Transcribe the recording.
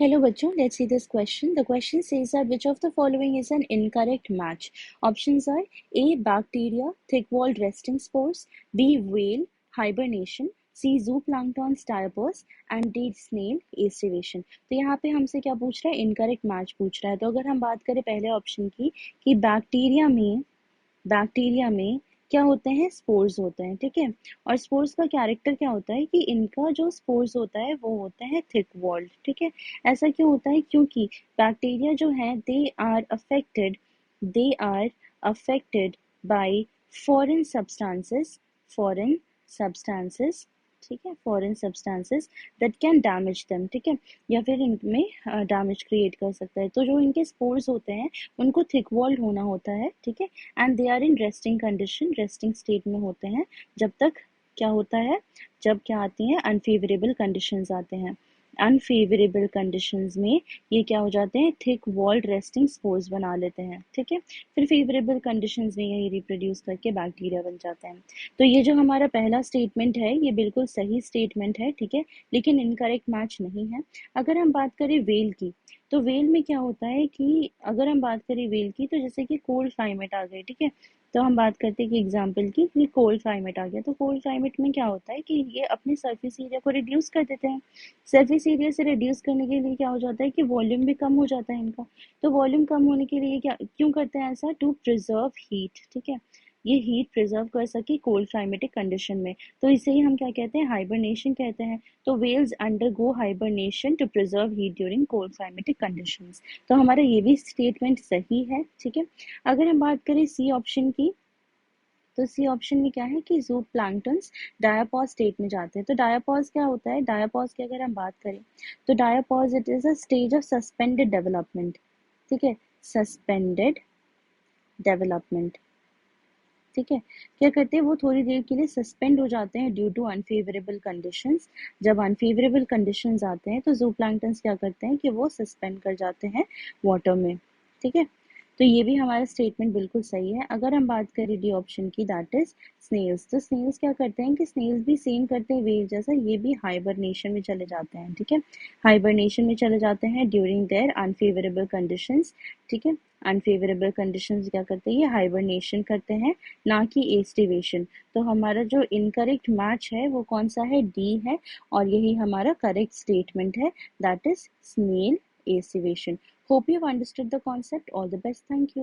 Hello बच्चों, let's see this question. The question says that which of the following is an incorrect match? Options are A. Bacteria, thick-walled resting spores, B. Whale, hibernation, C. Zooplankton, diapause and D. Snail, aestivation. तो यहाँ पे हमसे क्या पूछ रहा है? Incorrect match पूछ रहा है. तो अगर हम बात करें पहले ऑप्शन की कि बैक्टीरिया में क्या होते हैं? स्पोर्स होते हैं. ठीक है. और स्पोर्स का कैरेक्टर क्या होता है कि इनका जो स्पोर्स होता है वो होता है थिक वॉल्ड. ठीक है. ऐसा क्यों होता है? क्योंकि बैक्टीरिया जो है they are affected by foreign substances. ठीक है. Foreign substances that can damage them. ठीक है. या फिर इनमें डैमेज क्रिएट कर सकता है. तो जो इनके स्पोर्स होते हैं उनको थिक वॉल्ड होना होता है. ठीक है. And they are in resting state में होते हैं जब तक क्या होता है, जब क्या आती हैं अनफेवरेबल कंडीशंस आते हैं. अनफेवरेबल कंडीशंस में ये क्या हो जाते हैं? थिक वॉल्ड रेस्टिंग स्पोर्स बना लेते हैं. ठीक है. फिर फेवरेबल कंडीशंस में ये रिप्रोड्यूस करके बैक्टीरिया बन जाते हैं. तो ये जो हमारा पहला स्टेटमेंट है ये बिल्कुल सही स्टेटमेंट है. ठीक है. लेकिन इनकरेक्ट मैच नहीं है. अगर हम बात करें वेल की, तो वेल में क्या होता है कि अगर हम बात करें वेल की, तो जैसे कि कोल्ड क्लाइमेट आ गए. ठीक है. तो हम बात करते हैं कि एग्जाम्पल की कि कोल्ड क्लाइमेट आ गया. तो कोल्ड क्लाइमेट में क्या होता है कि ये अपने सरफेस एरिया को रिड्यूस कर देते हैं. सरफेस एरिया से रिड्यूस करने के लिए क्या हो जाता है कि वॉल्यूम भी कम हो जाता है इनका. तो वॉल्यूम कम होने के लिए क्या क्यों करते हैं ऐसा? To preserve heat. ठीक है. ये हीट प्रिजर्व कर सके कोल्ड क्लाइमेटिक कंडीशन में. तो इसे ही हम क्या कहते हैं? हाइबरनेशन कहते हैं. तो whales undergo hibernation to preserve heat during cold climatic conditions. तो हमारा ये भी स्टेटमेंट सही है. ठीक है. अगर हम बात करें सी ऑप्शन की, तो सी ऑप्शन में क्या है कि जू प्लैंक्टन्स डायापॉज स्टेट में जाते हैं. तो डायापॉज क्या होता है? डायापॉज की अगर हम बात करें तो diapause it is a stage of suspended development. ठीक है. Suspended development. ठीक है. क्या करते हैं? वो थोड़ी देर के लिए सस्पेंड हो जाते हैं ड्यू टू अनफेवरेबल कंडीशंस. जब अनफेवरेबल कंडीशंस आते हैं तो जूप्लैंक्टन्स क्या करते हैं कि वो सस्पेंड कर जाते हैं वाटर में. ठीक है. तो ये भी हमारा स्टेटमेंट बिल्कुल सही है. अगर हम बात करें डी ऑप्शन की, दैट इज स्नेल्स. तो स्नेल्स क्या करते हैं कि स्नेल्स भी सेम करते हैं वेव जैसा, ये भी हाइबरनेशन में चले जाते हैं. ठीक है. हाइबरनेशन में चले जाते हैं ड्यूरिंग देयर अनफेवरेबल कंडीशंस. ठीक है. अनफेवरेबल कंडीशंस क्या करते हैं? ये हाइबरनेशन करते हैं, ना कि एस्टिवेशन. तो हमारा जो इनकरेक्ट मैच है वो कौन सा है? डी है. और यही हमारा करेक्ट स्टेटमेंट है, that is snail aestivation. Hope you've understood the concept. All the best. Thank you.